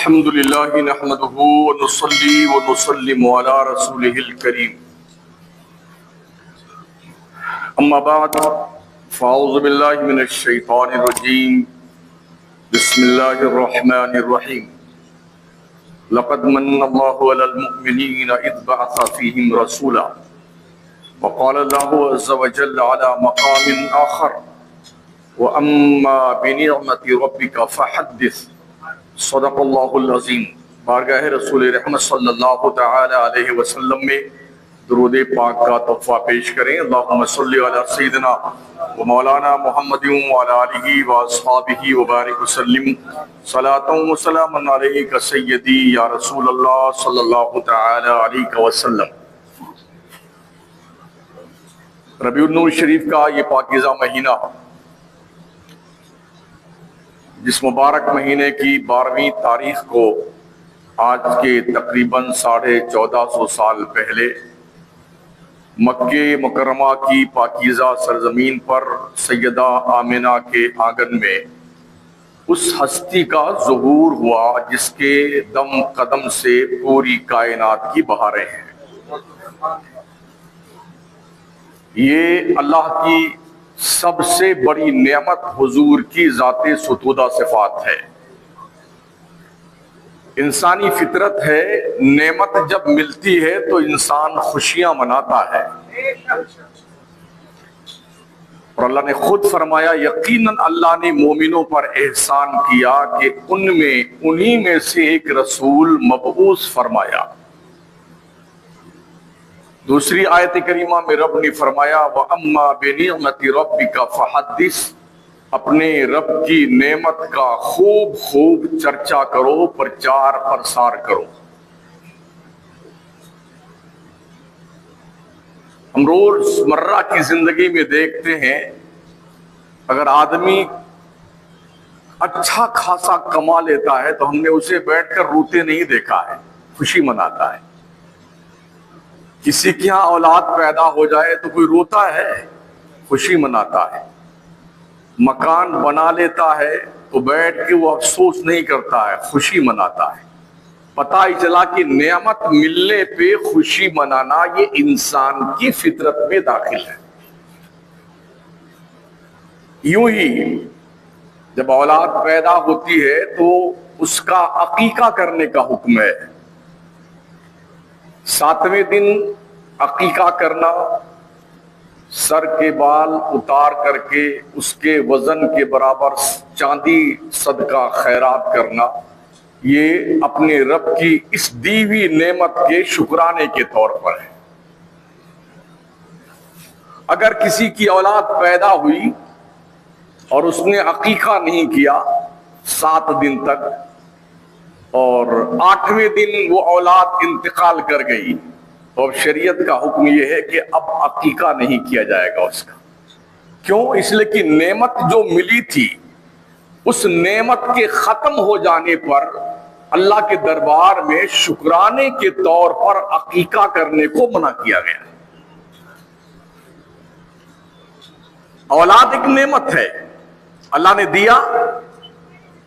الحمد لله نحمده ونصلي ونسلم على رسوله الكريم اما بعد فاعوذ بالله من الشيطان الرجيم بسم الله الرحمن الرحيم لقد من الله على المؤمنين اذ بعث فيهم رسولا وقال الله عز وجل على مقام آخر واما بنعمة ربك فحدث صدق اللہ العظیم۔ بارگاہ رسول رحمت صلی اللہ تعالی علیہ وسلم میں درود پاک کا تحفہ پیش کریں۔ اللہم صلی علی سیدنا و مولانا محمد وعلی آلہ و اصحابہ وبارک وسلم صلاۃ و سلام علیک سیدی یا رسول اللہ صلی اللہ تعالی علیہ وسلم۔ ربیع النور شریف کا یہ پاکیزہ مہینہ، جس مبارک مہینے کی 12ویں تاریخ کو آج کے تقریباً 1450 سال پہلے مکہ مکرمہ کی پاکیزہ سرزمین پر سیدہ آمنہ کے آنگن میں اس ہستی کا ظہور ہوا جس کے دم قدم سے پوری کائنات کی بہاریں ہیں۔ یہ اللہ کی سب سے بڑی نعمت حضور کی ذات ستودہ صفات ہے۔ انسانی فطرت ہے، نعمت جب ملتی ہے تو انسان خوشیاں مناتا ہے، اور اللہ نے خود فرمایا یقیناً اللہ نے مومنوں پر احسان کیا کہ انہی میں سے ایک رسول مبعوث فرمایا۔ دوسری آیت کریمہ میں رب نے فرمایا وَأَمَّا بِنِعْمَةِ رَبِّكَ فَحَدِّثْ، اپنے رب کی نعمت کا خوب خوب چرچا کرو، پرچار پرسار کرو۔ ہم روز مرہ کی زندگی میں دیکھتے ہیں اگر آدمی اچھا خاصا کما لیتا ہے تو ہم نے اسے بیٹھ کر روتے نہیں دیکھا ہے، خوشی مناتا ہے۔ کسی کے ہاں اولاد پیدا ہو جائے تو کوئی روتا ہے، خوشی مناتا ہے۔ مکان بنا لیتا ہے تو بیٹھ کے وہ افسوس نہیں کرتا ہے، خوشی مناتا ہے۔ پتہ ہی چلا کہ نعمت ملنے پہ خوشی منانا یہ انسان کی فطرت میں داخل ہے۔ یوں ہی جب اولاد پیدا ہوتی ہے تو اس کا عقیقہ کرنے کا حکم ہے۔ 7ویں دن عقیقہ کرنا، سر کے بال اتار کر کے اس کے وزن کے برابر چاندی صدقہ خیرات کرنا، یہ اپنے رب کی اس دی ہوئی نعمت کے شکرانے کے طور پر ہے۔ اگر کسی کی اولاد پیدا ہوئی اور اس نے عقیقہ نہیں کیا 7 دن تک، اور 8ویں دن وہ اولاد انتقال کر گئی، تو اب شریعت کا حکم یہ ہے کہ اب عقیقہ نہیں کیا جائے گا اس کا۔ کیوں؟ اس لیے کہ نعمت جو ملی تھی اس نعمت کے ختم ہو جانے پر اللہ کے دربار میں شکرانے کے طور پر عقیقہ کرنے کو منع کیا گیا ہے۔ اولاد ایک نعمت ہے، اللہ نے دیا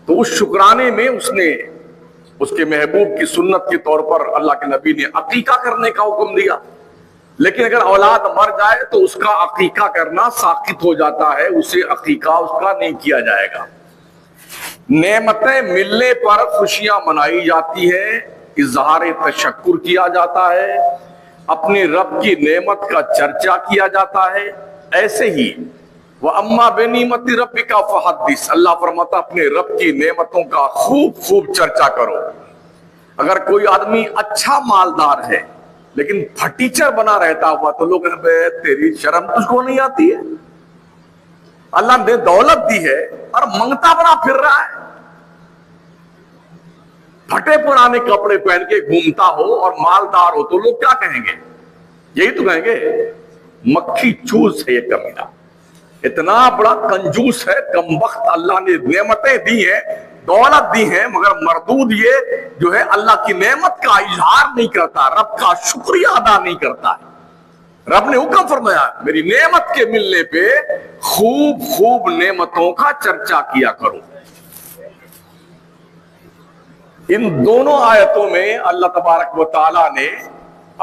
تو اس شکرانے میں اس نے اس کے محبوب کی سنت کے طور پر اللہ کے نبی نے عقیقہ کرنے کا حکم دیا۔ لیکن اگر اولاد مر جائے تو اس کا عقیقہ کرنا ساقط ہو جاتا ہے، اسے عقیقہ اس کا نہیں کیا جائے گا۔ نعمتیں ملنے پر خوشیاں منائی جاتی ہیں، اظہار تشکر کیا جاتا ہے، اپنے رب کی نعمت کا چرچا کیا جاتا ہے۔ ایسے ہی وَأَمَّا بِنِعْمَةِ رَبِّكَ فَحَدِّثْ، اللہ فرماتا اپنے رب کی نعمتوں کا خوب خوب چرچا کرو۔ اگر کوئی آدمی اچھا مالدار ہے لیکن پھٹیچر بنا رہتا ہوا تو لوگ کہتے ہیں تیری شرم تجھ کو نہیں آتی ہے؟ اللہ نے دولت دی ہے اور منگتا بنا پھر رہا ہے، پھٹے پرانے کپڑے پہن کے گھومتا ہو اور مالدار ہو تو لوگ کیا کہیں گے؟ یہی تو کہیں گے مکھی چوس ہے یہ کمینہ، اتنا بڑا کنجوس ہے، کمبخت، اللہ نے نعمتیں دی ہیں، دولت دی ہیں، مگر مردود یہ جو ہے اللہ کی نعمت کا اظہار نہیں کرتا، رب کا شکریہ ادا نہیں کرتا ہے۔ رب نے حکم فرمایا میری نعمت کے ملنے پہ خوب خوب نعمتوں کا چرچا کیا کرو۔ ان دونوں آیتوں میں اللہ تبارک و تعالیٰ نے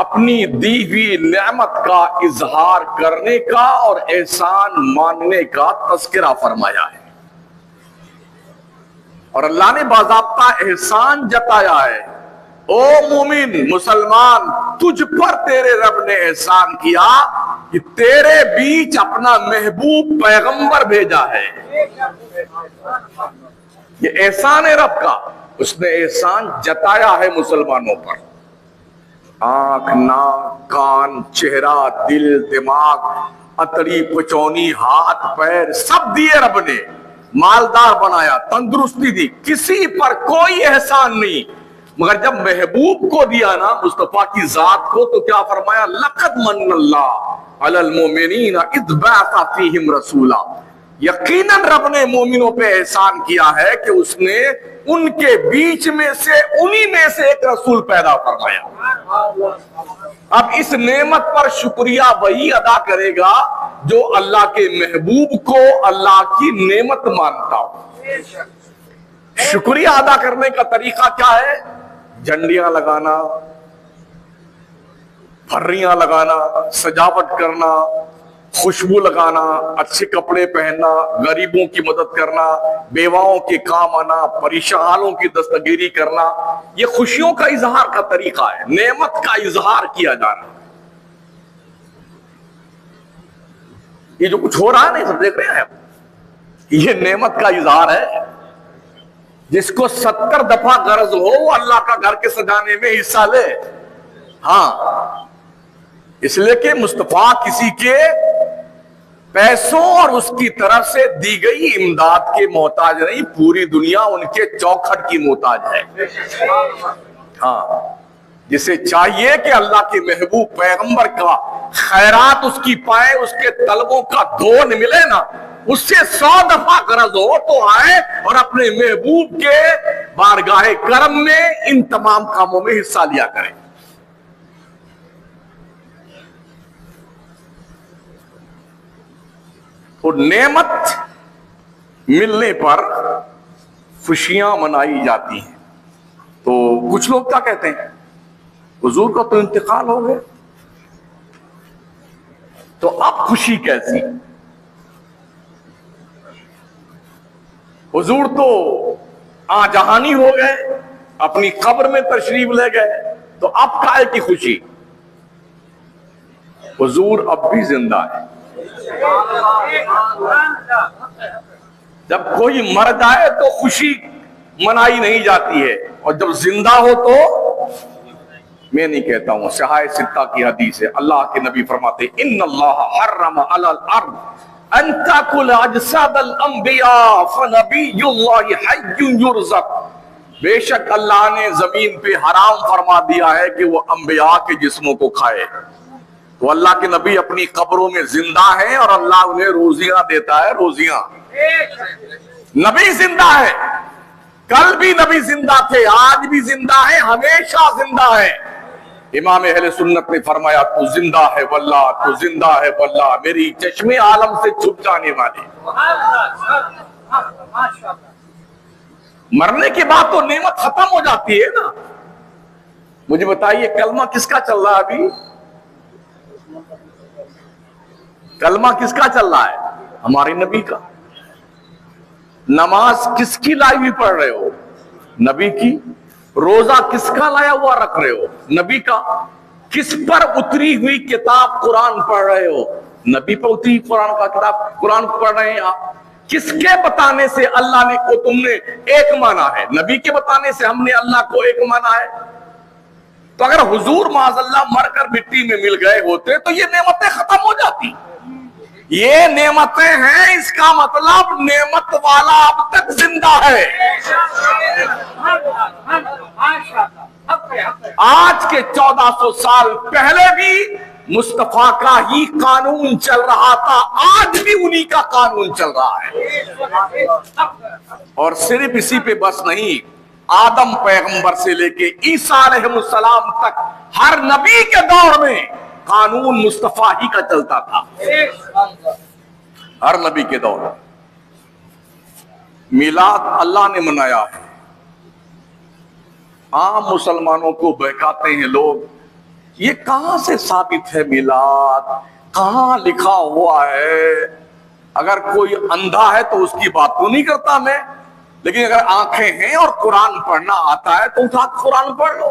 اپنی دی ہوئی نعمت کا اظہار کرنے کا اور احسان ماننے کا تذکرہ فرمایا ہے، اور اللہ نے باضابطہ احسان جتایا ہے، او مومن مسلمان، تجھ پر تیرے رب نے احسان کیا کہ تیرے بیچ اپنا محبوب پیغمبر بھیجا ہے۔ یہ احسان ہے رب کا، اس نے احسان جتایا ہے مسلمانوں پر۔ آنکھ، ناک، کان، چہرہ، دل، دماغ، اتڑی، پچونی، ہاتھ، پیر سب دیے رب نے، مالدار بنایا، تندرستی دی، کسی پر کوئی احسان نہیں، مگر جب محبوب کو دیا نا، مصطفیٰ کی ذات کو، تو کیا فرمایا؟ لقد من اللہ علی المؤمنین اذ بعث فیہم رسولا، یقیناً رب نے مومنوں پہ احسان کیا ہے کہ اس نے ان کے بیچ میں سے انہی میں سے ایک رسول پیدا فرمایا۔ اب اس نعمت پر شکریہ وہی ادا کرے گا جو اللہ کے محبوب کو اللہ کی نعمت مانتا ہو۔ شکریہ ادا کرنے کا طریقہ کیا ہے؟ جھنڈیاں لگانا، پھریاں لگانا، سجاوٹ کرنا، خوشبو لگانا، اچھے کپڑے پہننا، غریبوں کی مدد کرنا، بیواؤں کے کام آنا، پریشان حالوں کی دستگیری کرنا، یہ خوشیوں کا اظہار کا طریقہ ہے، نعمت کا اظہار کیا جانا۔ یہ جو کچھ ہو رہا ہے نا، سب دیکھ رہے ہیں، یہ نعمت کا اظہار ہے۔ جس کو 70 دفعہ غرض ہو وہ اللہ کا گھر کے سجانے میں حصہ لے۔ ہاں، اس لیے کہ مصطفیٰ کسی کے پیسوں اور اس کی طرف سے دی گئی امداد کے محتاج نہیں، پوری دنیا ان کے چوکھٹ کی محتاج ہے۔ ہاں، جسے چاہیے کہ اللہ کے محبوب پیغمبر کا خیرات اس کی پائے، اس کے طلبوں کا دھون ملے نا، اس سے 100 دفعہ غرض ہو تو آئے اور اپنے محبوب کے بارگاہ کرم میں ان تمام کاموں میں حصہ لیا کریں۔ اور نعمت ملنے پر خوشیاں منائی جاتی ہیں، تو کچھ لوگ کیا کہتے ہیں؟ حضور کا تو انتقال ہو گیا، تو اب خوشی کیسی؟ حضور تو جہانی ہو گئے، اپنی قبر میں تشریف لے گئے، تو اب کائے کی خوشی؟ حضور اب بھی زندہ ہے۔ جب کوئی مر جائے تو خوشی منائی نہیں جاتی ہے، اور جب زندہ ہو تو میں نہیں کہتا ہوں، صحاح ستہ کی حدیث ہے، اللہ کے نبی فرماتے ان اللہ حرم علی الارض ان تاکل اجساد الانبیاء فنبی اللہ حی یرزق، بے شک اللہ نے زمین پہ حرام فرما دیا ہے کہ وہ انبیاء کے جسموں کو کھائے۔ تو اللہ کے نبی اپنی قبروں میں زندہ ہیں اور اللہ انہیں روزیاں دیتا ہے، روزیاں۔ نبی زندہ ہے، کل بھی نبی زندہ تھے، آج بھی زندہ ہے، ہمیشہ زندہ ہے۔ امام اہل سنت نے فرمایا تو زندہ ہے واللہ، تو زندہ ہے واللہ، میری چشمے عالم سے چھپ جانے والے۔ مرنے کے بعد تو نعمت ختم ہو جاتی ہے نا۔ مجھے بتائیے کلمہ کس کا چل رہا ہے ابھی؟ کلمہ کس کا چل رہا ہے؟ ہمارے نبی کا۔ نماز کس کی لائی ہوئی پڑھ رہے ہو؟ نبی کی۔ روزہ کس کا لایا ہوا رکھ رہے ہو؟ نبی کا۔ کس پر اتری ہوئی کتاب قرآن پڑھ رہے ہو؟ نبی پر اتری قرآن کا کتاب قرآن پڑھ رہے ہیں آپ۔ کس کے بتانے سے اللہ نے کو تم نے ایک مانا ہے؟ نبی کے بتانے سے ہم نے اللہ کو ایک مانا ہے۔ تو اگر حضور معاذ اللہ مر کر مٹی میں مل گئے ہوتے تو یہ نعمتیں ختم ہو جاتی۔ یہ نعمتیں ہیں، اس کا مطلب نعمت والا اب تک زندہ ہے۔ آج کے 1400 سال پہلے بھی مصطفیٰ کا ہی قانون چل رہا تھا، آج بھی انہی کا قانون چل رہا ہے۔ اور صرف اسی پہ بس نہیں، آدم پیغمبر سے لے کے عیسیٰ علیہ السلام تک ہر نبی کے دور میں قانون مصطفیٰ ہی کا چلتا تھا۔ ہر نبی کے دور میں میلاد اللہ نے منایا ہے، عام مسلمانوں کو بہکاتے ہیں لوگ. یہ کہاں سے ثابت ہے میلاد؟ کہاں لکھا ہوا ہے؟ اگر کوئی اندھا ہے تو اس کی بات تو نہیں کرتا میں، لیکن اگر آنکھیں ہیں اور قرآن پڑھنا آتا ہے تو اٹھا قرآن پڑھ لو.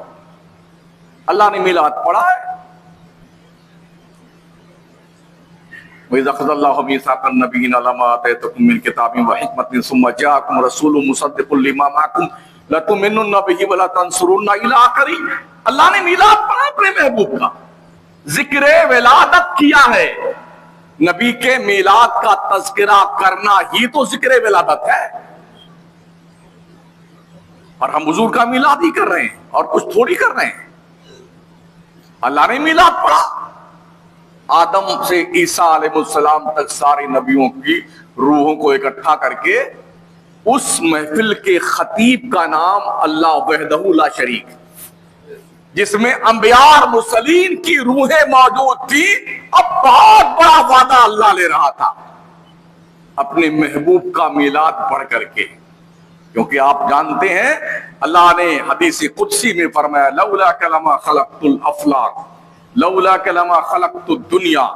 اللہ نے میلاد پڑھا ہے. وَإِذَا أَخَذَ اللَّهُ مِيثَاقَ النَّبِيِّينَ لَمَا آتَيْتُكُم مِّن كِتَابٍ وَحِكْمَةٍ ثُمَّ جَاءَكُمْ رَسُولٌ مُصَدِّقٌ لِّمَا مَعَكُمْ لَتُؤْمِنُنَّ بِهِ وَلَتَنصُرُنَّهُ إِلَىٰ آخِرِهِ. اللہ نے میلاد پڑھا اپنے محبوب کا، ذکر ولادت کیا ہے. نبی کے میلاد کا تذکرہ کرنا ہی تو ذکر ولادت ہے. اور ہم حضور کا میلاد ہی کر رہے ہیں اور کچھ تھوڑی کر رہے ہیں. اللہ نے میلاد پڑھا. آدم سے عیسیٰ علیہ السلام تک سارے نبیوں کی روحوں کو اکٹھا کر کے اس محفل کے خطیب کا نام اللہ وحدہ لا شریک، جس میں انبیاء اور مرسلین کی روحیں موجود تھی. اب بہت بڑا وعدہ اللہ لے رہا تھا اپنے محبوب کا میلاد پڑھ کر کے، کیونکہ آپ جانتے ہیں اللہ نے حدیث قدسی میں فرمایا لولاک لما خلقت الافلاک لولاک لما خلقت الدنیا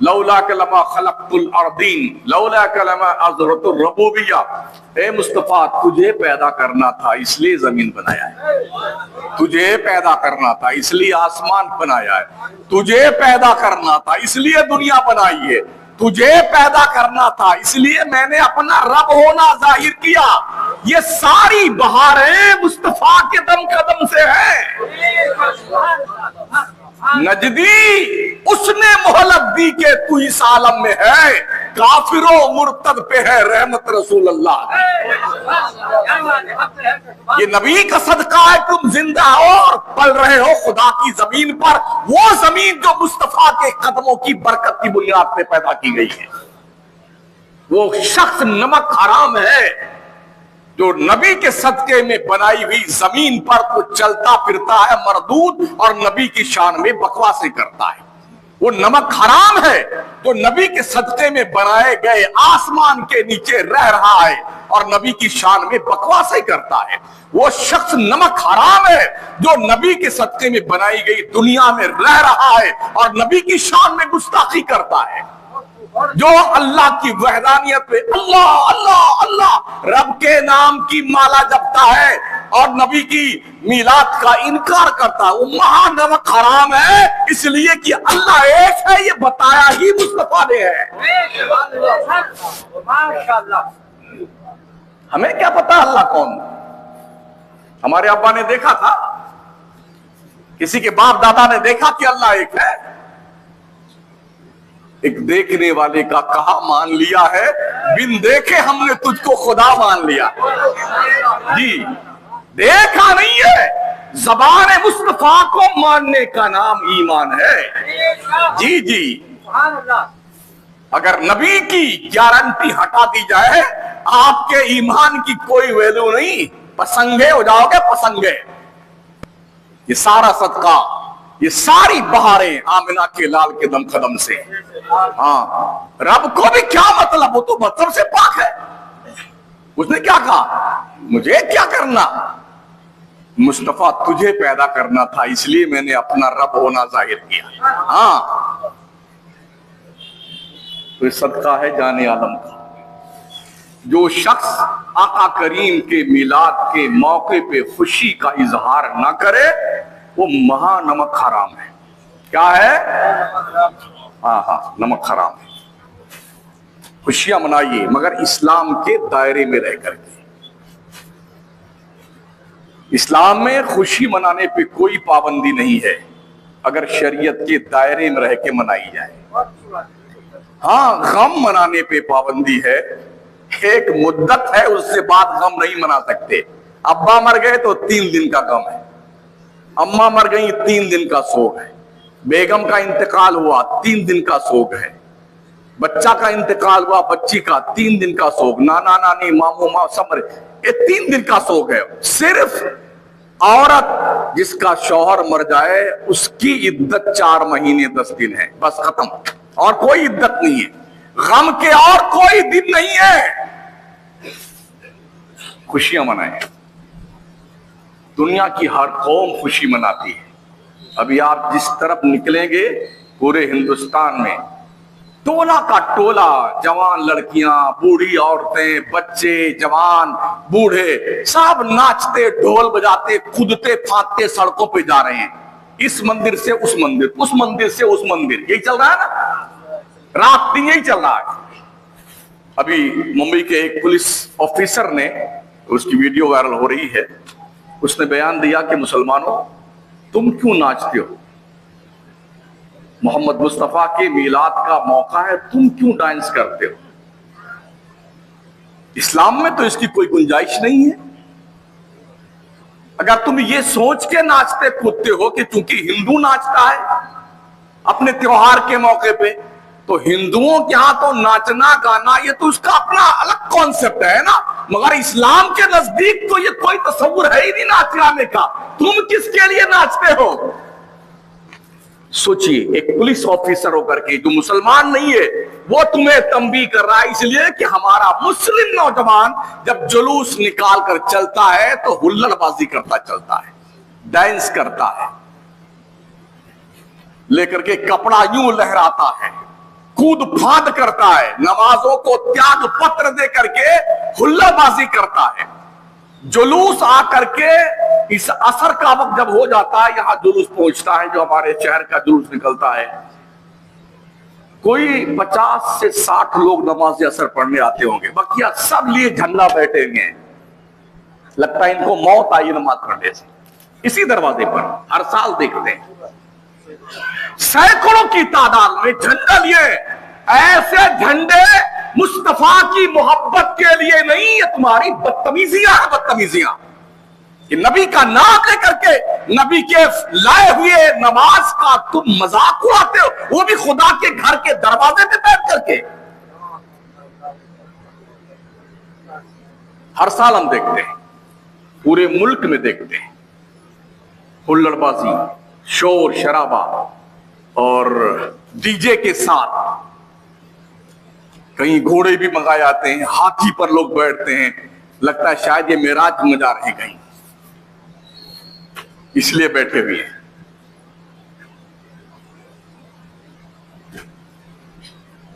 لولاک لما خلقت الارضین لولاک لما اظہرت الربوبیہ. اے مصطفیٰ، تجھے پیدا کرنا تھا اس لیے زمین بنایا ہے، تجھے پیدا کرنا تھا اس لیے آسمان بنایا ہے، تجھے پیدا کرنا تھا اس لیے دنیا بنائی ہے، تجھے پیدا کرنا تھا اس لیے میں نے اپنا رب ہونا ظاہر کیا. یہ ساری بہاریں مصطفیٰ کے دم قدم سے ہیں. نجدی اس نے مہلت دی کہ تو اس عالم میں ہے، کافر و مرتد پہ ہے رحمت رسول اللہ. یہ نبی کا صدقہ ہے تم زندہ ہو اور پل رہے ہو خدا کی زمین پر، وہ زمین جو مصطفیٰ کے قدموں کی برکت کی بنیاد پہ پیدا کی گئی ہے. وہ شخص نمک حرام ہے جو نبی کے صدقے میں بنائی ہوئی زمین پر تو چلتا پھرتا ہے مردود اور نبی کی شان میں بکواسیں کرتا ہے. وہ نمک حرام ہے جو نبی کے صدقے میں بنائے گئے آسمان کے نیچے رہ رہا ہے اور نبی کی شان میں بکواسیں کرتا ہے. وہ شخص نمک حرام ہے جو نبی کے صدقے میں بنائی گئی دنیا میں رہ رہا ہے اور نبی کی شان میں گستاخی کرتا ہے. جو اللہ کی وحدانیت پہ اللہ اللہ اللہ رب کے نام کی مالا جپتا ہے اور نبی کی میلاد کا انکار کرتا ہے، وہ مہا نمک حرام ہے، اس لیے کہ اللہ ایک ہے یہ بتایا ہی مصطفیٰ نے ہے. ہمیں کیا پتا اللہ کون؟ ہمارے ابا نے دیکھا تھا، کسی کے باپ دادا نے دیکھا کہ اللہ ایک ہے. ایک دیکھنے والے کا کہا مان لیا ہے، بن دیکھے ہم نے تجھ کو خدا مان لیا. جی دیکھا نہیں ہے، زبان مصطفیٰ کو ماننے کا نام ایمان ہے. جی جی اگر نبی کی گارنٹی ہٹا دی جائے آپ کے ایمان کی کوئی ویلیو نہیں، پسنگے ہو جاؤ گے پسنگے. یہ سارا صدقہ، یہ ساری بہاریں آمنہ کے لال کے دم قدم سے. ہاں رب کو بھی کیا مطلب، وہ تو مطلب سے پاک ہے. اس نے کیا کہا، مجھے کیا کرنا، مصطفیٰ تجھے پیدا کرنا تھا اس لیے میں نے اپنا رب ہونا ظاہر کیا. ہاں تو یہ صدقہ ہے جان عالم کا. جو شخص آقا کریم کے میلاد کے موقع پہ خوشی کا اظہار نہ کرے وہ مہا نمک حرام ہے. کیا ہے؟ ہاں نمک حرام ہے. خوشیاں منائیے مگر اسلام کے دائرے میں رہ کر کے. اسلام میں خوشی منانے پہ کوئی پابندی نہیں ہے اگر شریعت کے دائرے میں رہ کے منائی جائے. ہاں غم منانے پہ پابندی ہے، ایک مدت ہے اس سے بعد غم نہیں منا سکتے. ابا مر گئے تو 3 دن کا غم ہے، اماں مر گئی 3 دن کا سوگ ہے، بیگم کا انتقال ہوا 3 دن کا سوگ ہے، بچہ کا انتقال ہوا بچی کا 3 دن کا سوگ، نانا نانی ماموں ماں سب یہ 3 دن کا سوگ ہے. صرف عورت جس کا شوہر مر جائے اس کی عدت 4 مہینے 10 دن ہے، بس ختم، اور کوئی عدت نہیں ہے. غم کے اور کوئی دن نہیں ہے. خوشیاں منائیں. دنیا کی ہر قوم خوشی مناتی ہے. ابھی آپ جس طرف نکلیں گے پورے ہندوستان میں ٹولہ کا ٹولہ جوان لڑکیاں، بوڑھی عورتیں، بچے، جوان، بوڑھے سب ناچتے، ڈھول بجاتے، کودتے پھاندتے سڑکوں پہ جا رہے ہیں. اس مندر سے اس مندر، اس مندر سے اس مندر، یہی چل رہا ہے نا، رات دن یہی چل رہا ہے. ابھی ممبئی کے ایک پولیس آفیسر نے، اس کی ویڈیو وائرل ہو رہی ہے، اس نے بیان دیا کہ مسلمانوں تم کیوں ناچتے ہو؟ محمد مصطفیٰ کے میلاد کا موقع ہے، تم کیوں ڈانس کرتے ہو؟ اسلام میں تو اس کی کوئی گنجائش نہیں ہے. اگر تم یہ سوچ کے ناچتے کودتے ہو کہ چونکہ ہندو ناچتا ہے اپنے تیوہار کے موقع پہ، تو ہندوؤں کے ہاں تو ناچنا گانا یہ تو اس کا اپنا الگ کانسیپٹ ہے نا، مگر اسلام کے نزدیک تو یہ کوئی تصور ہے ہی نہیں ناچ گانے کا. تم کس کے لیے ناچتے ہو؟ سوچئے، ایک پولیس آفیسر ہو کر کے جو مسلمان نہیں ہے وہ تمہیں تنبیہ کر رہا ہے اس لیے کہ ہمارا مسلم نوجوان جب جلوس نکال کر چلتا ہے تو ہلڑ بازی کرتا چلتا ہے، ڈانس کرتا ہے، لے کر کے کپڑا یوں لہراتا ہے، کود پھاند کرتا ہے، نمازوں کو تیاگ پتر دے کر کے ہلڑ بازی کرتا ہے. جلوس آ کر کے اس عصر کا وقت جب ہو جاتا ہے، یہاں جلوس پہنچتا ہے جو ہمارے شہر کا جلوس نکلتا ہے، کوئی 50 سے 60 لوگ نماز عصر پڑھنے آتے ہوں گے، بقیہ سب لیے جھنڈا بیٹھے گے، لگتا ہے ان کو موت آئی نماز پڑھنے سے. اسی دروازے پر ہر سال دیکھتے ہیں سینکڑوں کی تعداد میں جھنڈا لیے. ایسے جھنڈے مصطفیٰ کی محبت کے لیے نہیں، یہ تمہاری بدتمیزیاں ہیں، بدتمیزیاں. کہ نبی کا نام لے کر کے نبی کے لائے ہوئے نماز کا تم مذاق اڑاتے ہو، وہ بھی خدا کے گھر کے دروازے پہ بیٹھ کر کے. ہر سال ہم دیکھتے ہیں، پورے ملک میں دیکھتے ہیں، ہلڑ بازی، شور شرابہ اور ڈی جے کے ساتھ. کہیں گھوڑے بھی منگائے جاتے ہیں، ہاتھی پر لوگ بیٹھتے ہیں، لگتا ہے شاید یہ معراج میں جا رہے ہیں کہیں، اس لیے بیٹھے ہوئے ہیں.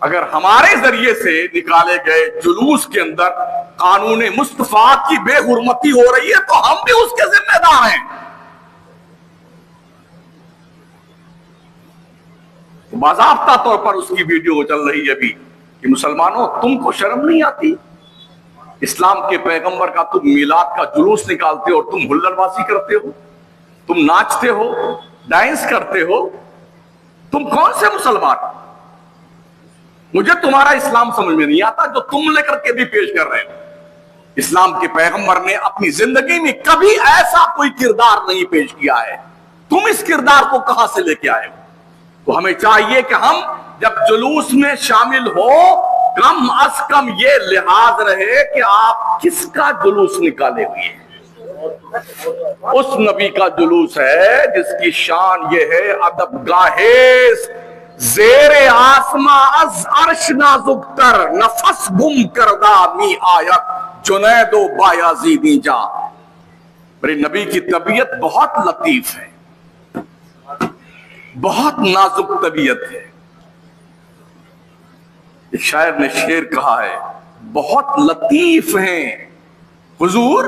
اگر ہمارے ذریعے سے نکالے گئے جلوس کے اندر قانون مصطفیٰ کی بے حرمتی ہو رہی ہے تو ہم بھی اس کے ذمہ دار ہیں. باضابطہ طور پر اس کی ویڈیو چل رہی ہے ابھی کہ مسلمانوں تم کو شرم نہیں آتی؟ اسلام کے پیغمبر کا تم میلاد کا جلوس نکالتے ہو اور تم ہلڑ بازی کرتے ہو، تم ناچتے ہو، ڈانس کرتے ہو، تم کون سے مسلمان؟ مجھے تمہارا اسلام سمجھ میں نہیں آتا جو تم لے کر کے بھی پیش کر رہے ہو. اسلام کے پیغمبر نے اپنی زندگی میں کبھی ایسا کوئی کردار نہیں پیش کیا ہے، تم اس کردار کو کہاں سے لے کے آئے ہو؟ تو ہمیں چاہیے کہ ہم جب جلوس میں شامل ہو کم از کم یہ لحاظ رہے کہ آپ کس کا جلوس نکالے ہوئے ہیں. اس نبی کا جلوس ہے جس کی شان یہ ہے ادب گاہیس زیر آسما از عرش نازک تر نفس گم کردہ می آیت جنید و بایازیدی جا. میرے نبی کی طبیعت بہت لطیف ہے، بہت نازک طبیعت ہے. ایک شاعر نے شعر کہا ہے، بہت لطیف ہیں حضور،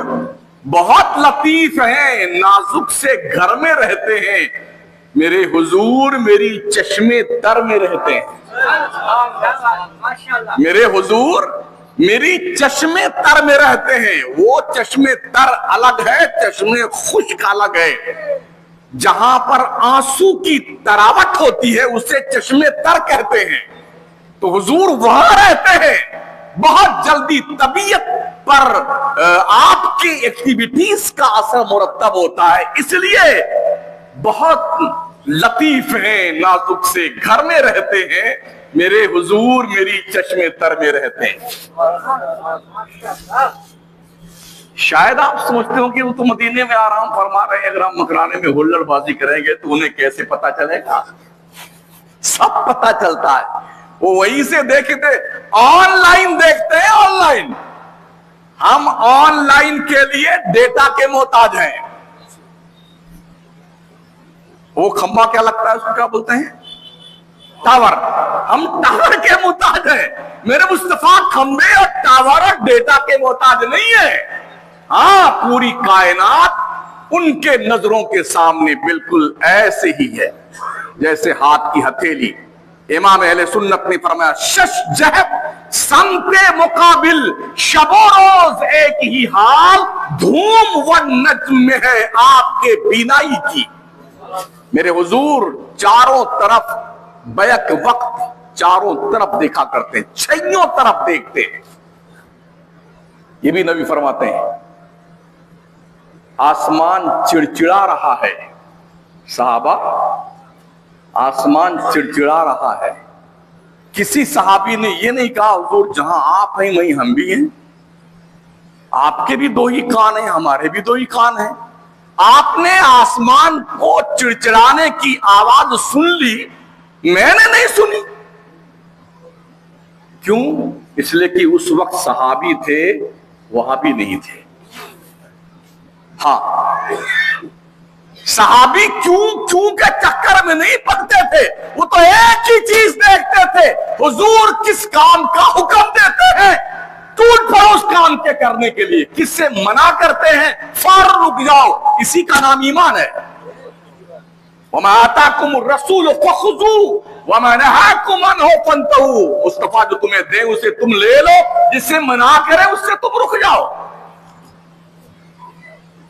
بہت لطیف ہیں، نازک سے گھر میں رہتے ہیں، میرے حضور میری چشمے تر میں رہتے ہیں. میرے حضور میری چشمے تر میں رہتے ہیں. وہ چشمے تر الگ ہے، چشمے خشک الگ ہے. جہاں پر آنسو کی تراوٹ ہوتی ہے اسے چشمے تر کہتے ہیں. تو حضور وہاں رہتے ہیں. بہت جلدی طبیعت پر آپ کی ایکٹیویٹیز کا اثر مرتب ہوتا ہے، اس لیے بہت لطیف ہیں، نازک سے گھر میں رہتے ہیں، میرے حضور میری چشمے تر میں رہتے ہیں. شاید آپ سمجھتے ہو کہ وہ تو مدینے میں آرام فرما رہے ہیں، اگر ہم مکرانے میں ہلڑ بازی کریں گے تو انہیں کیسے پتا چلے گا؟ سب پتا چلتا ہے. وہ وہیں سے دیکھتے، آن لائن دیکھتے ہیں. آن لائن ہم آن لائن کے لیے ڈیٹا کے محتاج ہیں. وہ کھمبا کیا لگتا ہے اس کو کیا بولتے ہیں؟ ٹاور. ہم ٹاور کے محتاج ہیں. میرے مصطفیٰ کھمبے اور ٹاور اور ڈیٹا کے محتاج نہیں ہے. ہاں پوری کائنات ان کے نظروں کے سامنے بالکل ایسے ہی ہے جیسے ہاتھ کی ہتھیلی. امام اہل سنت نے فرمایا شش جہب سمت مقابل شب و روز ایک ہی حال دھوم و نجم ہے آپ کے بینائی کی. میرے حضور چاروں طرف بیک وقت چاروں طرف دیکھا کرتے ہیں, چھیوں طرف دیکھتے ہیں. یہ بھی نبی فرماتے ہیں آسمان چڑچڑا رہا ہے. صحابہ آسمان چڑچڑا رہا ہے. کسی صحابی نے یہ نہیں کہا حضور جہاں آپ ہیں وہیں ہم بھی ہیں, آپ کے بھی دو ہی کان ہیں ہمارے بھی دو ہی کان ہیں. آپ نے آسمان کو چڑچڑانے کی آواز سن لی, میں نے نہیں سنی. کیوں؟ اس لیے کہ اس وقت صحابی تھے وہابی نہیں تھے. ہاں صحابی کیوں کے چکر میں نہیں پڑتے تھے, وہ تو ایک ہی چیز دیکھتے تھے حضور کس کام کا حکم دیتے ہیں ٹوٹ پڑو اس کام کے کرنے کے لیے, کس سے منع کرتے ہیں فوراً رک جاؤ. اسی کا نام ایمان ہے. وَمَا آتَاكُمُ الرَّسُولُ فَخُذُوهُ وَمَا نَهَاكُمْ عَنْهُ فَانْتَهُوا. مصطفیٰ جو تمہیں دے اسے تم لے لو, جس سے منع کرے اس سے تم رک جاؤ.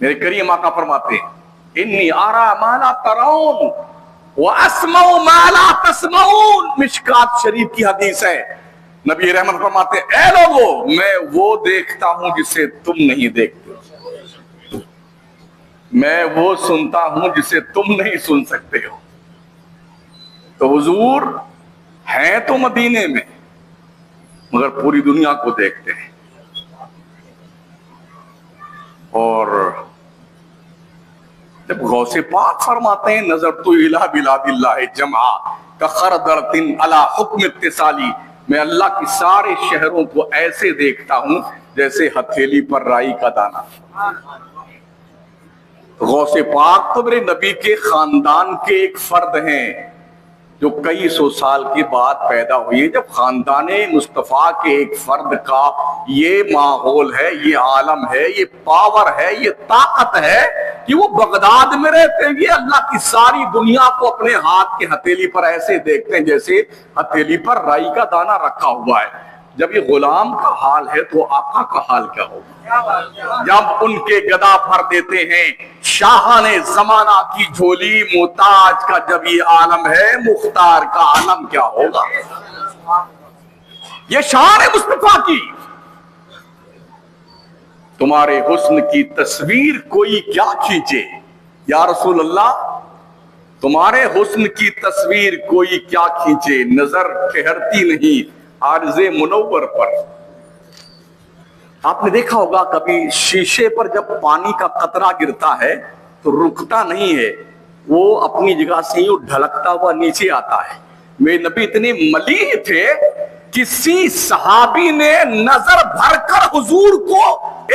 میرے کریم آقا فرماتے ہیں انی آرا ما لا ترون واسمع ما لا تسمعون. مشکات شریف کی حدیث ہے. نبی رحمت فرماتے ہیں اے لوگو میں وہ دیکھتا ہوں جسے تم نہیں دیکھتے, میں وہ سنتا ہوں جسے تم نہیں سن سکتے ہو. تو حضور ہیں تو مدینے میں مگر پوری دنیا کو دیکھتے ہیں. اور جب غوث پاک فرماتے ہیں نظر تو الہ بلاد اللہ جمعا کخردرۃ علی حکم اتصالی, میں اللہ کی سارے شہروں کو ایسے دیکھتا ہوں جیسے ہتھیلی پر رائی کا دانہ. غوث پاک تو میرے نبی کے خاندان کے ایک فرد ہیں جو کئی سو سال کے بعد پیدا ہوئی ہے. جب خاندان مصطفیٰ کے ایک فرد کا یہ ماحول ہے, یہ عالم ہے, یہ پاور ہے, یہ طاقت ہے کہ وہ بغداد میں رہتے ہیں, یہ اللہ کی ساری دنیا کو اپنے ہاتھ کے ہتھیلی پر ایسے دیکھتے ہیں جیسے ہتھیلی پر رائی کا دانہ رکھا ہوا ہے. جب یہ غلام کا حال ہے تو آقا کا حال کیا ہوگا؟ جب ان کے گدا بھر دیتے ہیں شاہان زمانہ کی جھولی محتاج کا جب یہ عالم ہے مختار کا عالم کیا ہوگا؟ یہ شان ہے مصطفیٰ کی. تمہارے حسن کی تصویر کوئی کیا کھینچے یا رسول اللہ, تمہارے حسن کی تصویر کوئی کیا کھینچے, نظر ٹھہرتی نہیں عارض منور پر. آپ نے دیکھا ہوگا کبھی شیشے پر جب پانی کا قطرہ گرتا ہے تو رکتا نہیں ہے, وہ اپنی جگہ سے ہی ڈھلکتا ہوا نیچے آتا ہے. میرے نبی اتنے ملیح تھے, کسی صحابی نے نظر بھر کر حضور کو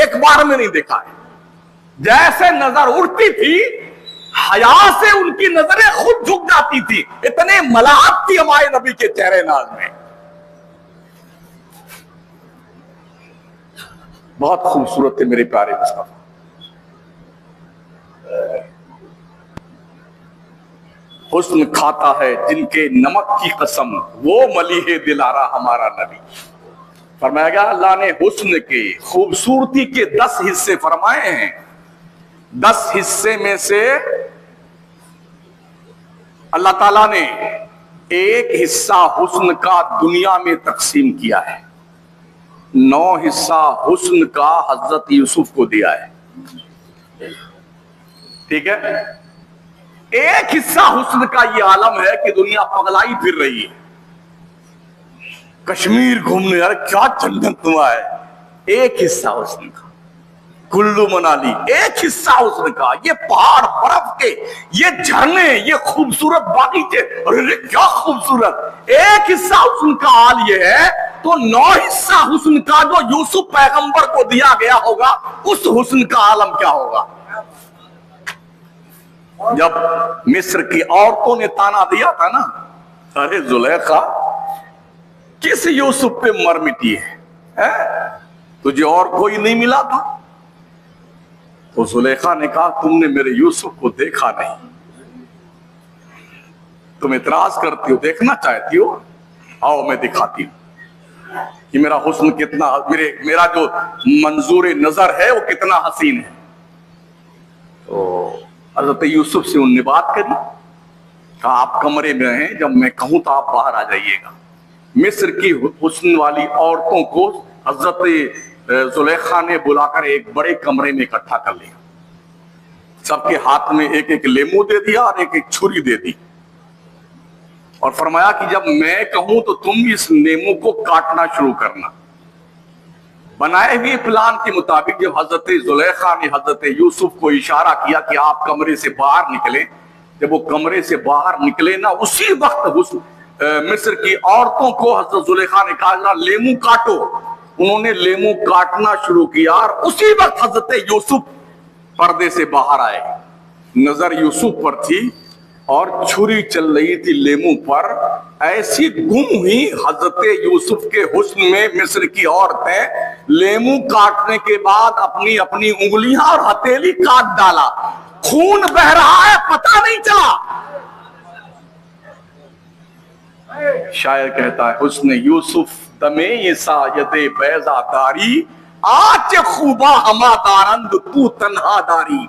ایک بار میں نہیں دیکھا ہے. جیسے نظر اڑتی تھی حیا سے ان کی نظریں خود جھک جاتی تھی, اتنے ملاحت تھی ہمارے نبی کے چہرے ناز میں. بہت خوبصورت تھے میرے پیارے مصطفیٰ. حسن کھاتا ہے جن کے نمک کی قسم, وہ ملیح دلارا ہمارا نبی. فرمایا گیا اللہ نے حسن کے خوبصورتی کے 10 حصے فرمائے ہیں. 10 حصے میں سے اللہ تعالیٰ نے ایک حصہ حسن کا دنیا میں تقسیم کیا ہے, 9 حصہ حسن کا حضرت یوسف کو دیا ہے. ٹھیک ہے, ایک حصہ حسن کا یہ عالم ہے کہ دنیا پگلائی پھر رہی ہے. کشمیر گھومنے یار کیا جنت ہوا ہے, ایک حصہ حسن کا. کلو منالی ایک حصہ حسن کا, یہ پہاڑ برف کے, یہ جھرنے, یہ خوبصورت باغیچے, ارے کیا خوبصورت. ایک حصہ حسن کا حال یہ ہے, تو 9 حصہ حسن کا جو یوسف پیغمبر کو دیا گیا ہوگا اس حسن کا عالم کیا ہوگا. جب مصر کی عورتوں نے تانا دیا تھا نا، ارے زلیخا کس یوسف پہ مر مٹی ہے، تجھے اور کوئی نہیں ملا تھا؟ تو زلیخا نے کہا تم نے میرے یوسف کو دیکھا نہیں، تم اعتراض کرتی ہو، دیکھنا چاہتی ہو، آؤ میں دکھاتی ہوں کہ میرا حسن کتنا، میرا جو منظور نظر ہے وہ کتنا حسین ہے۔ تو حضرت یوسف سے انہوں نے بات کری، کہا آپ کمرے میں ہیں، جب میں کہوں تو آپ باہر آ جائیے گا۔ مصر کی حسن والی عورتوں کو حضرت زلیخا نے بلا کر ایک بڑے کمرے میں اکٹھا کر لیا، سب کے ہاتھ میں ایک ایک لیمو دے دیا اور ایک ایک چھری دے دی، اور فرمایا کہ جب میں کہوں تو تم اس لیمو کو کاٹنا شروع کرنا۔ بنائے ہوئے پلان کے مطابق جب حضرت زلیخا نے حضرت یوسف کو اشارہ کیا کہ آپ کمرے سے باہر نکلیں، جب وہ کمرے سے باہر نکلے نا، اسی وقت مصر کی عورتوں کو حضرت زلیخا نے کہا لیمو کاٹو، انہوں نے لیمو کاٹنا شروع کیا، اور اسی وقت حضرت یوسف پردے سے باہر آئے، نظر یوسف پر تھی اور چھری چل رہی تھی لیمو پر۔ ایسی گم ہوئی حضرت یوسف کے حسن میں مصر کی عورتیں، لیمو کاٹنے کے بعد اپنی اپنی انگلیاں اور ہتھیلی کاٹ ڈالا، خون بہ رہا ہے پتہ نہیں چلا۔ شاعر کہتا ہے حسن یوسف دمے یہ ساید بیضا داری، آج خوبا ہما دارند تو تنہا داری۔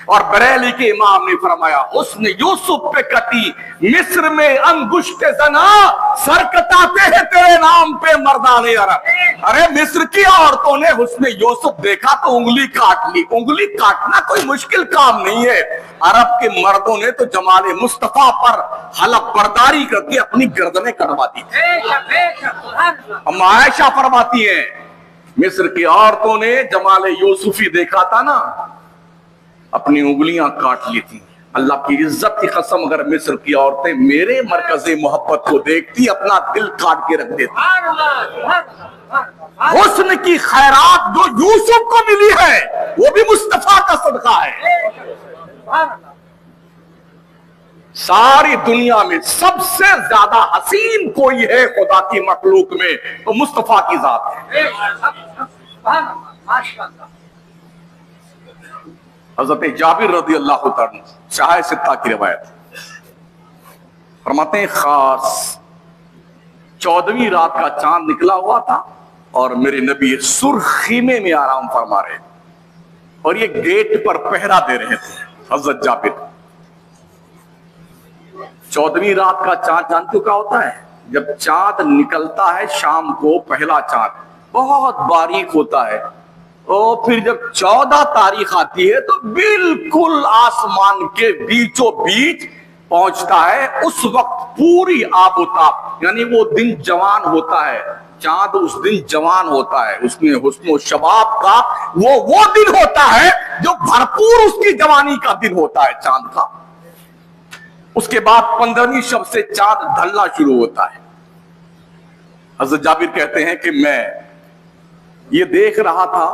اور بریلی کے امام نے فرمایا حسن یوسف پہ کٹی مصر میں انگشت زنا، سر کٹاتے ہیں تیرے نام پہ مردان عرب۔ ارے مصر کی عورتوں نے حسن یوسف دیکھا تو انگلی کاٹ لی، انگلی کاٹنا کوئی مشکل کام نہیں ہے۔ عرب کے مردوں نے تو جمال مصطفیٰ پر حلف برداری کر کے اپنی گردنیں کٹوا دی۔ ہم عائشہ فرماتی ہیں مصر کی عورتوں نے جمال یوسفی دیکھا تھا نا، اپنی انگلیاں کاٹ لی تھی۔ اللہ کی عزت کی قسم اگر مصر کی عورتیں میرے مرکز محبت کو دیکھتی اپنا دل کاٹ کے رکھ دیتی۔ حسن کی خیرات جو یوسف کو ملی ہے وہ بھی مصطفیٰ کا صدقہ ہے۔ ساری دنیا میں سب سے زیادہ حسین کوئی ہے خدا کی مخلوق میں تو مصطفیٰ کی ذات ہے۔ حضرت جابر رضی اللہ تعالیٰ شاہ ستہ کی روایت فرماتے ہیں خاص 14ویں رات کا چاند نکلا ہوا تھا اور میرے نبی سرخ خیمے میں آرام فرما رہے اور یہ گیٹ پر پہرا دے رہے تھے۔ حضرت جابر 14ویں رات کا چاند جانتے کیا ہوتا ہے؟ جب چاند نکلتا ہے شام کو، پہلا چاند بہت باریک ہوتا ہے، اور پھر جب 14 تاریخ آتی ہے تو بالکل آسمان کے بیچوں بیچ پہنچتا ہے، اس وقت پوری آب و تاب، یعنی وہ دن جوان ہوتا ہے، چاند اس دن جوان ہوتا ہے، اس میں حسن و شباب کا وہ دن ہوتا ہے جو بھرپور اس کی جوانی کا دن ہوتا ہے چاند کا۔ اس کے بعد 15ویں شب سے چاند ڈھلنا شروع ہوتا ہے۔ حضرت جابر کہتے ہیں کہ میں یہ دیکھ رہا تھا،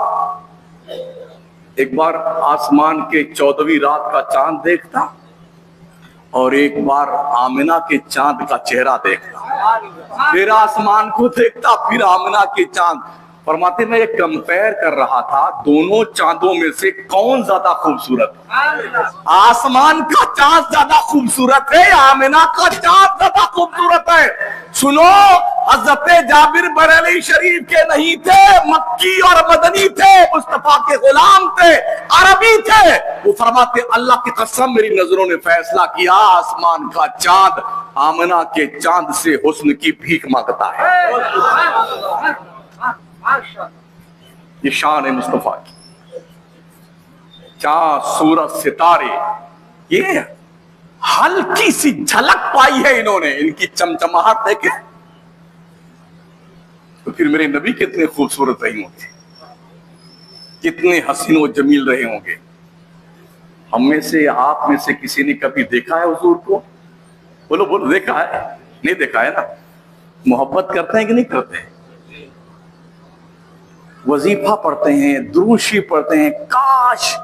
ایک بار آسمان کے 14ویں رات کا چاند دیکھتا اور ایک بار آمنہ کے چاند کا چہرہ دیکھتا، پھر آسمان کو دیکھتا، پھر آمنہ کے چاند۔ فرماتے میں یہ کمپیر کر رہا تھا دونوں چاندوں میں سے کون زیادہ خوبصورت ہے، آسمان کا چاند زیادہ خوبصورت ہے یا آمنہ کا چاند زیادہ خوبصورت ہے؟ سنو، حضرت جابر بریلی شریف کے نہیں تھے، مکی اور مدنی تھے، مصطفیٰ کے غلام تھے، عربی تھے۔ وہ فرماتے اللہ کی قسم میری نظروں نے فیصلہ کیا آسمان کا چاند آمنہ کے چاند سے حسن کی بھیک مانگتا ہے۔ یہ شان ہے مصطفیٰ کی۔ چاند سورج ستارے یہ ہلکی سی جھلک پائی ہے انہوں نے، ان کی چمچماہٹ دیکھیں تو پھر میرے نبی کتنے خوبصورت رہے ہوں گے، کتنے حسین و جمیل رہے ہوں گے۔ ہم میں سے آپ میں سے کسی نے کبھی دیکھا ہے حضور کو؟ بولو دیکھا ہے؟ نہیں دیکھا ہے نا؟ محبت کرتے ہیں کہ نہیں کرتے ہیں؟ وظیفہ پڑھتے ہیں، دروشی پڑھتے ہیں، کاش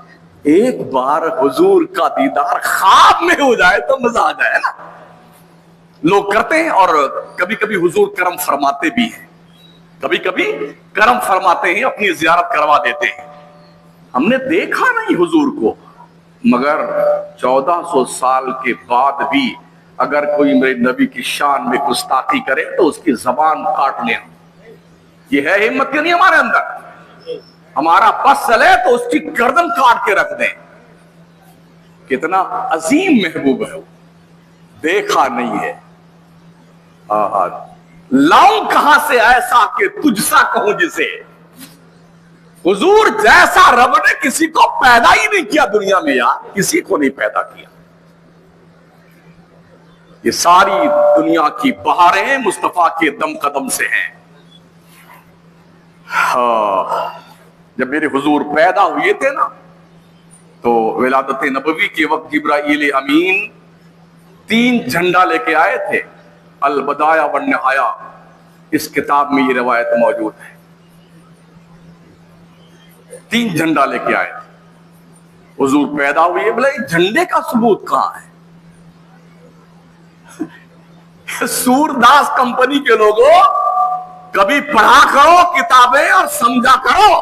ایک بار حضور کا دیدار خواب میں ہو جائے تو مزہ آ جائے نا. لوگ کرتے ہیں اور کبھی کبھی حضور کرم فرماتے بھی ہیں, کبھی کبھی کرم فرماتے ہیں, اپنی زیارت کروا دیتے ہیں. ہم نے دیکھا نہیں حضور کو, مگر 1400 سال کے بعد بھی اگر کوئی میرے نبی کی شان میں گستاخی کرے تو اس کی زبان کاٹ لیں. یہ ہے ہمت کہ نہیں ہمارے اندر؟ ہمارا بس چلے تو اس کی گردن کاٹ کے رکھ دیں. کتنا عظیم محبوب ہے وہ, دیکھا نہیں ہے. لاؤں کہاں سے ایسا کہ تجھ سا کہوں جسے. حضور جیسا رب نے کسی کو پیدا ہی نہیں کیا دنیا میں یار, کسی کو نہیں پیدا کیا. یہ ساری دنیا کی بہاریں مصطفیٰ کے دم قدم سے ہیں. جب میرے حضور پیدا ہوئے تھے نا تو ولادت نبوی کے وقت جبرائیل امین 3 جھنڈا لے کے آئے تھے. البدایہ والنہایہ, اس کتاب میں یہ روایت موجود ہے. 3 جھنڈا لے کے آئے تھے. حضور پیدا ہوئے, بولے جھنڈے کا ثبوت کہاں ہے؟ سورداس کمپنی کے لوگوں, کبھی پڑھا کرو کتابیں اور سمجھا کرو.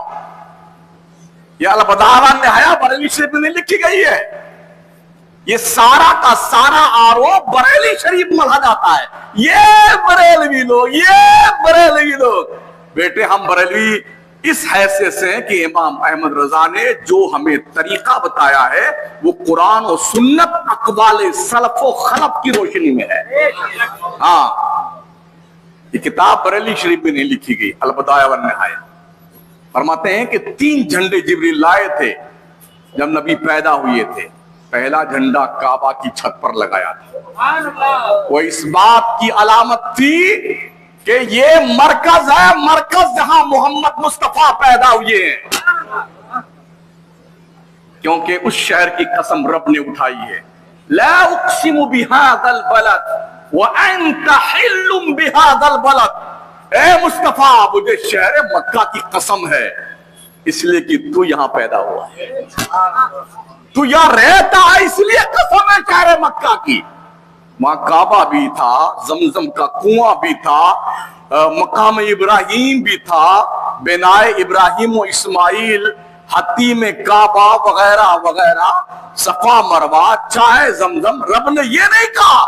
یہ البدایہ والنہایہ بریلی شریف میں لکھی گئی ہے. یہ سارا کا سارا آروپ بریلی شریف میں لگا جاتا ہے. یہ بریلوی لوگ بیٹے, ہم بریلوی اس حیثیت سے کہ امام احمد رضا نے جو ہمیں طریقہ بتایا ہے وہ قرآن و سنت اقوال سلف و خلف کی روشنی میں ہے. ہاں, یہ کتاب بریلی شریف میں نہیں لکھی گئی. البدایہ والنہایہ فرماتے ہیں کہ 3 جھنڈے جبریل لائے تھے جب نبی پیدا ہوئے تھے. پہلا جھنڈا کعبہ کی چھت پر لگایا تھا. وہ اس بات کی علامت تھی کہ یہ مرکز ہے, مرکز جہاں محمد مصطفیٰ پیدا ہوئے ہیں. کیونکہ اس شہر کی قسم رب نے اٹھائی ہے. لا اقسم بہذا البلد وانت حل بہذا البلد. اے مصطفیٰ, مجھے شہر مکہ کی قسم ہے, اس لیے کہ تو یہاں پیدا ہوا ہے, تو یہاں رہتا ہے, اس لیے قسم ہے شہر مکہ کی. وہاں کعبہ بھی تھا, زمزم کا کنواں بھی تھا, مقام ابراہیم بھی تھا, بنائے ابراہیم و اسماعیل, حتیم کعبہ وغیرہ وغیرہ, صفا مروہ, چائے زمزم. رب نے یہ نہیں کہا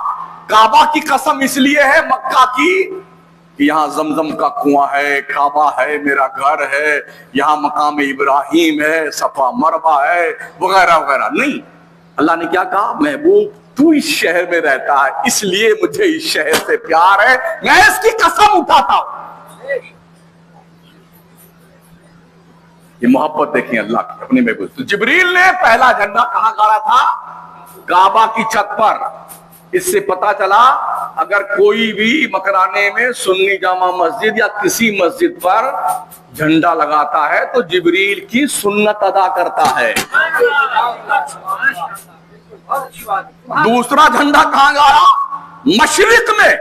کعبہ کی قسم اس لیے ہے مکہ کی کہ یہاں زمزم کا کنواں ہے, کعبہ ہے, میرا گھر ہے, یہاں مقام ابراہیم ہے, صفا مروہ ہے, وغیرہ وغیرہ. نہیں, اللہ نے کیا کہا؟ محبوب تو اس شہر میں رہتا ہے, اس لیے مجھے اس شہر سے پیار ہے, میں اس کی قسم اٹھاتا ہوں. یہ محبت دیکھیں اللہ کی اپنے محبوب. تو جبریل نے پہلا جھنڈا کہاں گاڑا تھا؟ کعبہ کی چھت پر. اس سے پتا چلا اگر کوئی بھی مکرانے میں سنی جامع مسجد یا کسی مسجد پر جھنڈا لگاتا ہے تو جبریل کی سنت ادا کرتا ہے. دوسرا جھنڈا کہاں گاڑا؟ مشرق میں,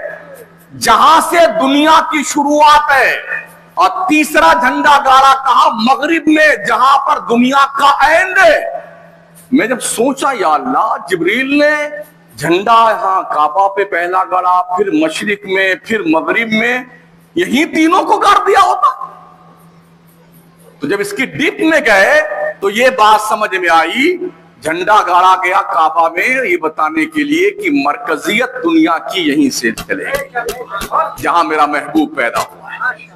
جہاں سے دنیا کی شروعات ہے. اور تیسرا جھنڈا گاڑا کہاں؟ مغرب میں, جہاں پر دنیا کا اینڈ ہے. میں جب سوچا یا اللہ, جبریل نے جھنڈا یہاں کعبہ پہ پہلا گاڑا, پھر مشرق میں, پھر مغرب میں, یہی تینوں کو گاڑ دیا ہوتا. تو جب اس کی ڈیپ میں گئے تو یہ بات سمجھ میں آئی, جھنڈا گاڑا گیا کعبہ میں یہ بتانے کے لیے کہ مرکزیت دنیا کی یہیں سے چلے گی جہاں میرا محبوب پیدا ہوا ہے.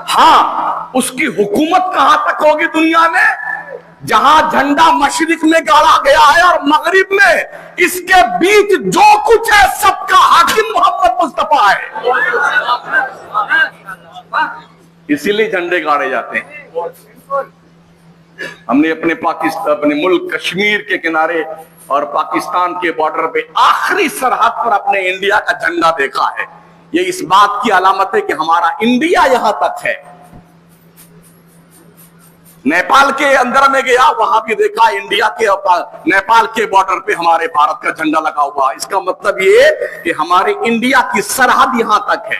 ہاں, اس کی حکومت کہاں تک ہوگی دنیا میں؟ جہاں جھنڈا مشرق میں گاڑا گیا ہے اور مغرب میں, اس کے بیچ جو کچھ ہے سب کا حاکم محمد مصطفیٰ ہے. اسی لیے جھنڈے گاڑے جاتے ہیں. ہم نے اپنے ملک کشمیر کے کنارے اور پاکستان کے بارڈر پہ آخری سرحد پر اپنے انڈیا کا جھنڈا دیکھا ہے. یہ اس بات کی علامت ہے کہ ہمارا انڈیا یہاں تک ہے. نیپال کے اندر میں گیا, وہاں بھی دیکھا انڈیا کے نیپال کے بارڈر پہ ہمارے بھارت کا جھنڈا لگا ہوا. اس کا مطلب یہ کہ ہمارے انڈیا کی سرحد یہاں تک ہے.